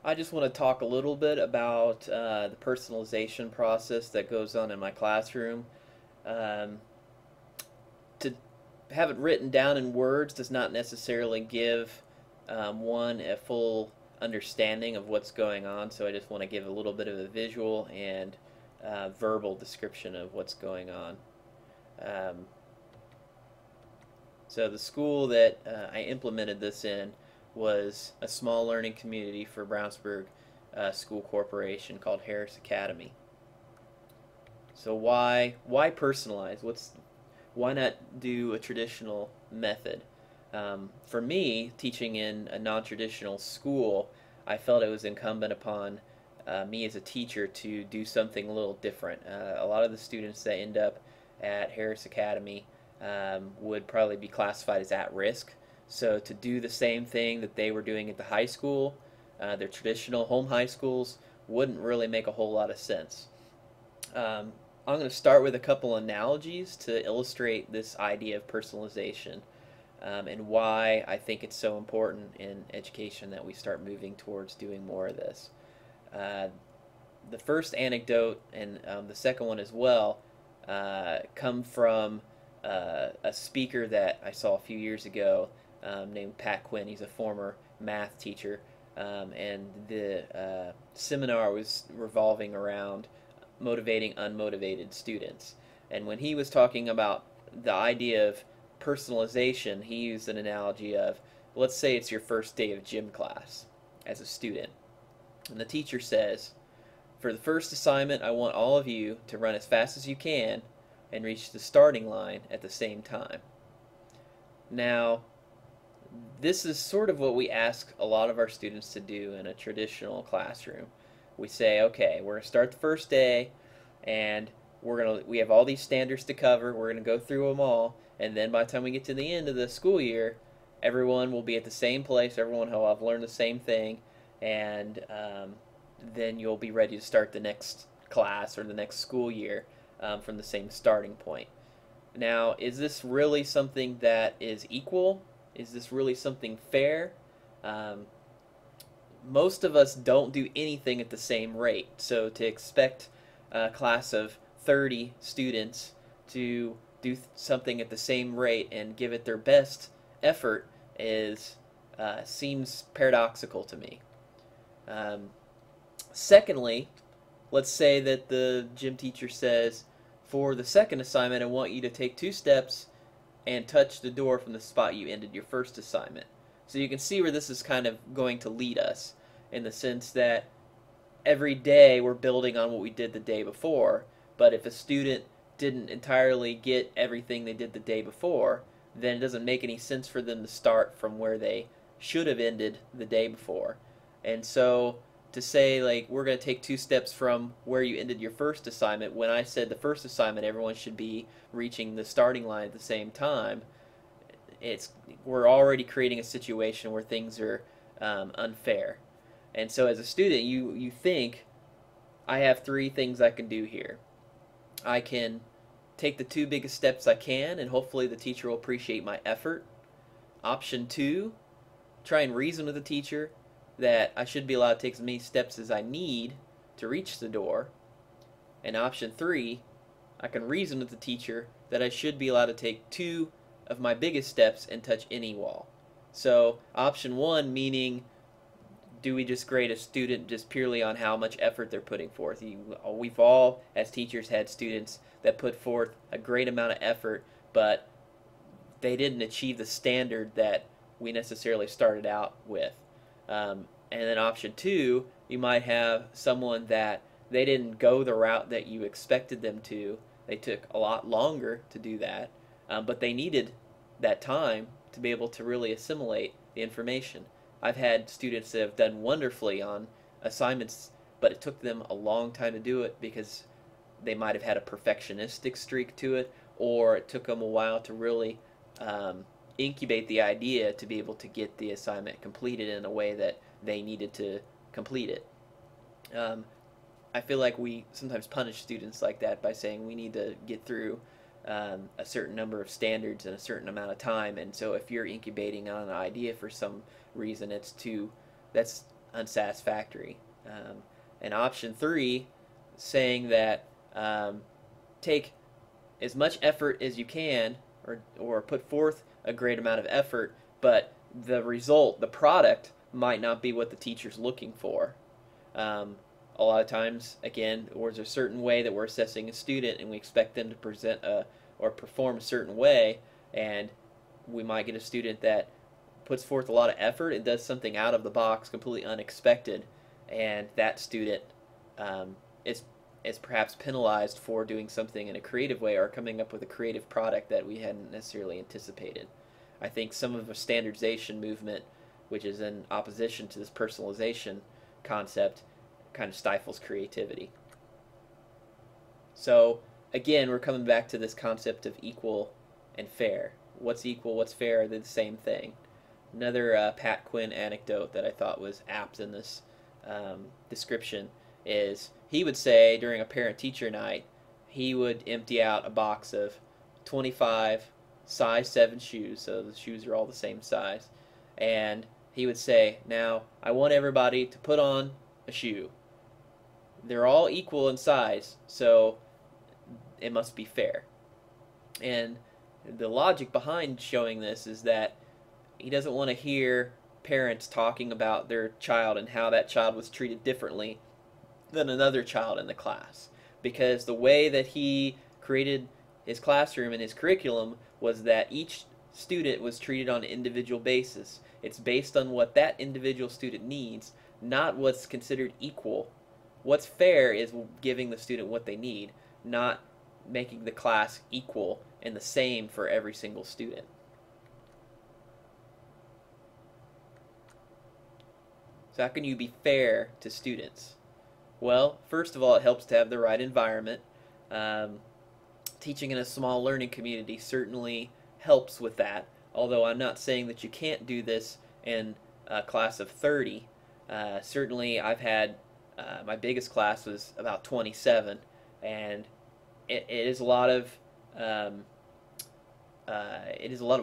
I just want to talk a little bit about the personalization process that goes on in my classroom. Um, to have it written down in words does not necessarily give one a full understanding of what's going on, so I just want to give a little bit of a visual and verbal description of what's going on. Um, so the school that I implemented this in was a small learning community for Brownsburg School Corporation called Harris Academy. So why personalize? Why not do a traditional method? For me, teaching in a non-traditional school, I felt it was incumbent upon me as a teacher to do something a little different. A lot of the students that end up at Harris Academy would probably be classified as at risk. So to do the same thing that they were doing at the high school, their traditional home high schools, wouldn't really make a whole lot of sense. I'm going to start with a couple analogies to illustrate this idea of personalization and why I think it's so important in education that we start moving towards doing more of this. Uh, the first anecdote and the second one as well come from a speaker that I saw a few years ago named Pat Quinn. He's a former math teacher, and the seminar was revolving around motivating unmotivated students. And when he was talking about the idea of personalization, he used an analogy of, let's say it's your first day of gym class as a student. And the teacher says, for the first assignment, I want all of you to run as fast as you can and reach the starting line at the same time. Now, this is sort of what we ask a lot of our students to do in a traditional classroom. We say, okay, we're going to start the first day, and we have all these standards to cover. We're going to go through them all, and then by the time we get to the end of the school year, everyone will be at the same place. Everyone will have learned the same thing, and then you'll be ready to start the next class or the next school year from the same starting point. Now, is this really something that is equal? Is this really something fair? Um, Most of us don't do anything at the same rate. So to expect a class of 30 students to do something at the same rate and give it their best effort is seems paradoxical to me. Um, Secondly, let's say that the gym teacher says, for the second assignment, I want you to take 2 steps and touch the door from the spot you ended your first assignment. So you can see where this is kind of going to lead us in the sense that every day we're building on what we did the day before, but if a student didn't entirely get everything they did the day before, then it doesn't make any sense for them to start from where they should have ended the day before. And so to say like we're going to take 2 steps from where you ended your first assignment, when I said the first assignment everyone should be reaching the starting line at the same time, it's we're already creating a situation where things are unfair. And so as a student, you think, I have 3 things I can do here. I can take the 2 biggest steps I can, and hopefully the teacher will appreciate my effort. Option 2, try and reason with the teacher that I should be allowed to take as many steps as I need to reach the door. And option 3, I can reason with the teacher that I should be allowed to take 2 of my biggest steps and touch any wall. So option 1 meaning, do we just grade a student just purely on how much effort they're putting forth? We've all, as teachers, had students that put forth a great amount of effort, but they didn't achieve the standard that we necessarily started out with. And then option 2, you might have someone that they didn't go the route that you expected them to. They took a lot longer to do that, but they needed that time to be able to really assimilate the information. I've had students that have done wonderfully on assignments, but it took them a long time to do it because they might have had a perfectionistic streak to it, or it took them a while to really incubate the idea to be able to get the assignment completed in a way that they needed to complete it. Um, I feel like we sometimes punish students like that by saying we need to get through a certain number of standards in a certain amount of time, and so if you're incubating on an idea for some reason, that's unsatisfactory. And option three, saying that take as much effort as you can, or put forth a great amount of effort, but the result, the product, might not be what the teacher's looking for. A lot of times, again, there's a certain way that we're assessing a student, and we expect them to present or perform a certain way, and we might get a student that puts forth a lot of effort and does something out of the box, completely unexpected, and that student is perhaps penalized for doing something in a creative way or coming up with a creative product that we hadn't necessarily anticipated. I think some of the standardization movement, which is in opposition to this personalization concept, kind of stifles creativity. So again, we're coming back to this concept of equal and fair. What's equal, what's fair, they're the same thing. Another Pat Quinn anecdote that I thought was apt in this description is he would say during a parent-teacher night, he would empty out a box of 25 size 7 shoes, so the shoes are all the same size, and he would say, now I want everybody to put on a shoe. They're all equal in size, so it must be fair. And the logic behind showing this is that he doesn't want to hear parents talking about their child and how that child was treated differently than another child in the class, because the way that he created his classroom and his curriculum was that each student was treated on an individual basis. It's based on what that individual student needs, not what's considered equal. What's fair is giving the student what they need, not making the class equal and the same for every single student. So how can you be fair to students? Well, first of all, it helps to have the right environment. Teaching in a small learning community certainly helps with that, although I'm not saying that you can't do this in a class of 30. Certainly I've had, my biggest class was about 27, and it is a lot of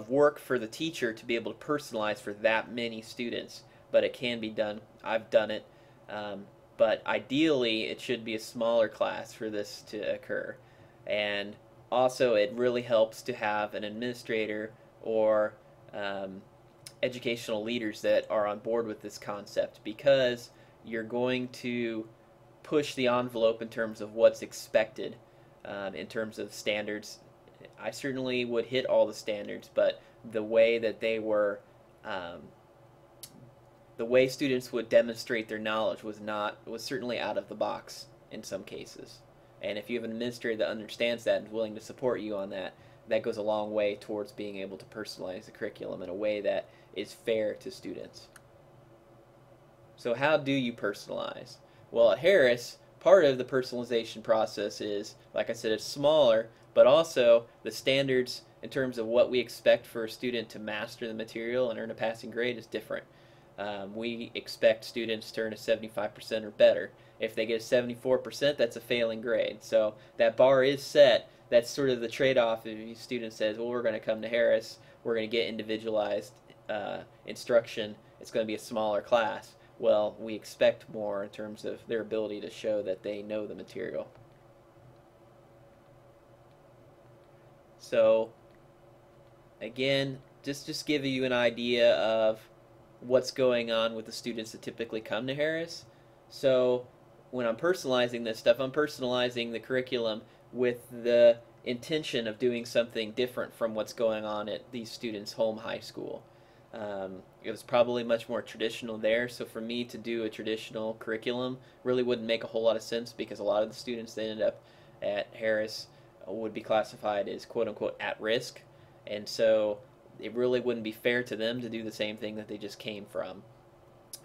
work for the teacher to be able to personalize for that many students, but it can be done. I've done it. But ideally it should be a smaller class for this to occur. And also it really helps to have an administrator or educational leaders that are on board with this concept, because you're going to push the envelope in terms of what's expected, in terms of standards. I certainly would hit all the standards, but the way that they were the way students would demonstrate their knowledge was certainly out of the box in some cases. And if you have an administrator that understands that and is willing to support you on that, that goes a long way towards being able to personalize the curriculum in a way that is fair to students. So how do you personalize? Well, at Harris, part of the personalization process is, like I said, it's smaller, but also the standards in terms of what we expect for a student to master the material and earn a passing grade is different. We expect students to earn a 75% or better. If they get a 74%, that's a failing grade. So that bar is set. That's sort of the trade-off if a student says, well, we're going to come to Harris, we're going to get individualized instruction, it's going to be a smaller class. Well, we expect more in terms of their ability to show that they know the material. So again, just give you an idea of what's going on with the students that typically come to Harris. So when I'm personalizing this stuff, I'm personalizing the curriculum with the intention of doing something different from what's going on at these students' home high school. It was probably much more traditional there, so for me to do a traditional curriculum really wouldn't make a whole lot of sense, because a lot of the students that ended up at Harris would be classified as quote-unquote at risk, and so it really wouldn't be fair to them to do the same thing that they just came from.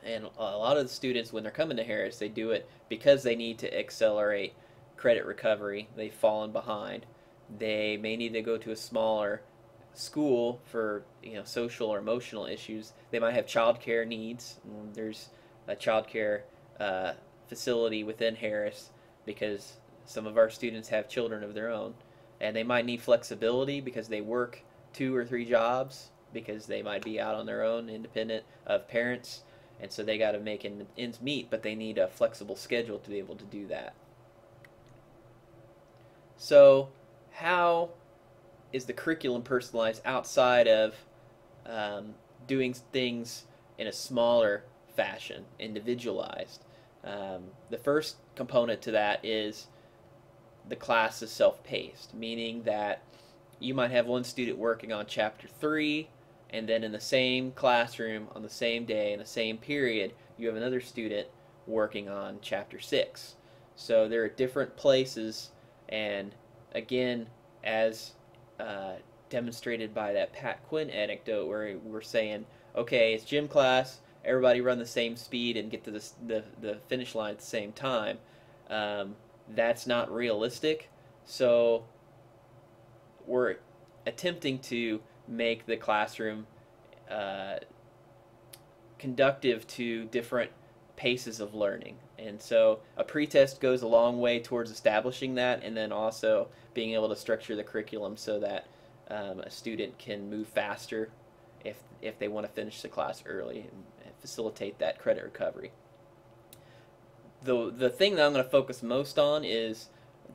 And a lot of the students, when they're coming to Harris, they do it because they need to accelerate credit recovery. They've fallen behind. They may need to go to a smaller school for social or emotional issues. They might have childcare needs. There's a childcare facility within Harris because some of our students have children of their own, and they might need flexibility because they work 2 or 3 jobs, because they might be out on their own, independent of parents, and so they got to make ends meet, but they need a flexible schedule to be able to do that. So how is the curriculum personalized outside of doing things in a smaller fashion, individualized? The first component to that is the class is self-paced, meaning that you might have one student working on chapter 3, and then in the same classroom on the same day in the same period you have another student working on chapter 6. So they're at different places, and again, as demonstrated by that Pat Quinn anecdote where we're saying, okay, it's gym class, everybody run the same speed and get to the finish line at the same time. That's not realistic. So we're attempting to make the classroom conductive to different paces of learning. And so a pretest goes a long way towards establishing that, and then also being able to structure the curriculum so that a student can move faster if they want to finish the class early and facilitate that credit recovery. The thing that I'm going to focus most on is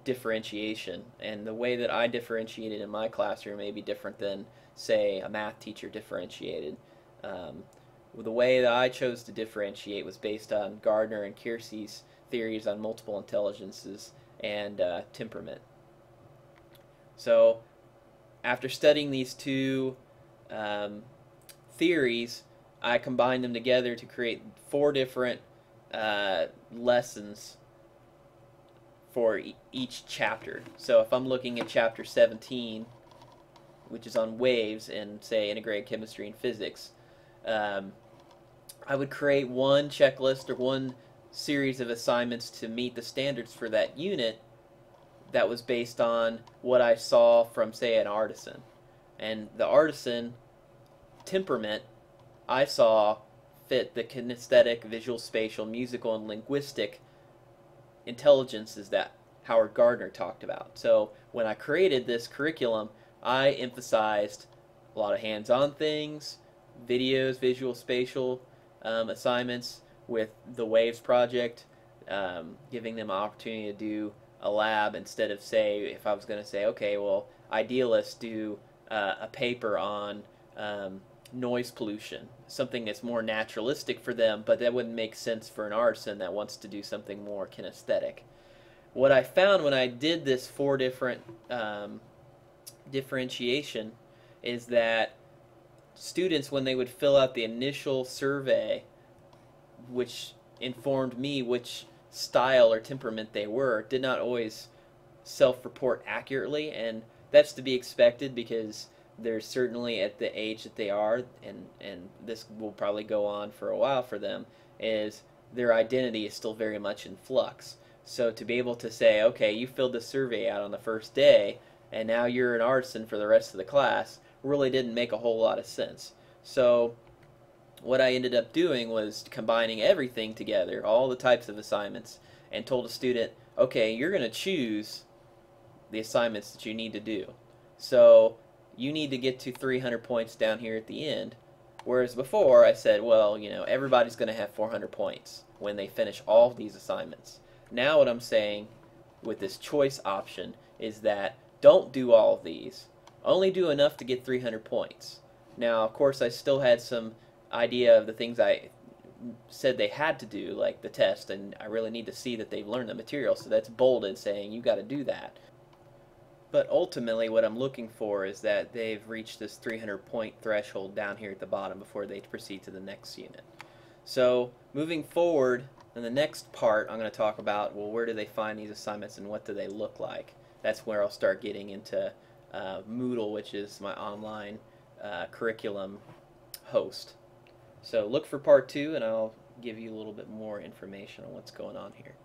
differentiation, and the way that I differentiated in my classroom may be different than, say, a math teacher differentiated. The way that I chose to differentiate was based on Gardner and Keirsey's theories on multiple intelligences and temperament. So after studying these two theories, I combined them together to create 4 different lessons for each chapter. So if I'm looking at chapter 17, which is on waves in, say, integrated chemistry and physics, I would create one checklist or one series of assignments to meet the standards for that unit that was based on what I saw from, say, an artisan. And the artisan temperament I saw fit the kinesthetic, visual, spatial, musical, and linguistic intelligences that Howard Gardner talked about. So when I created this curriculum, I emphasized a lot of hands-on things, videos, visual, spatial assignments with the WAVES project, giving them an opportunity to do a lab instead of, say, if I was going to say, okay, well, idealists do a paper on noise pollution, something that's more naturalistic for them, but that wouldn't make sense for an artisan that wants to do something more kinesthetic. What I found when I did this 4 different differentiation is that students, when they would fill out the initial survey, which informed me which style or temperament they were, did not always self-report accurately, and that's to be expected because they're certainly at the age that they are, and this will probably go on for a while for them, is their identity is still very much in flux. So to be able to say, okay, you filled the survey out on the first day, and now you're an artisan for the rest of the class, really didn't make a whole lot of sense. So what I ended up doing was combining everything together, all the types of assignments, and told a student, okay, you're going to choose the assignments that you need to do. So you need to get to 300 points down here at the end. Whereas before I said, well, you know, everybody's going to have 400 points when they finish all of these assignments. Now what I'm saying with this choice option is that don't do all of these. Only do enough to get 300 points. Now, of course, I still had some idea of the things I said they had to do, like the test, and I really need to see that they've learned the material, so that's bolded saying you got to do that. But ultimately what I'm looking for is that they've reached this 300 point threshold down here at the bottom before they proceed to the next unit. So moving forward, in the next part I'm going to talk about, well, where do they find these assignments and what do they look like? That's where I'll start getting into Moodle, which is my online curriculum host. So look for part 2, and I'll give you a little bit more information on what's going on here.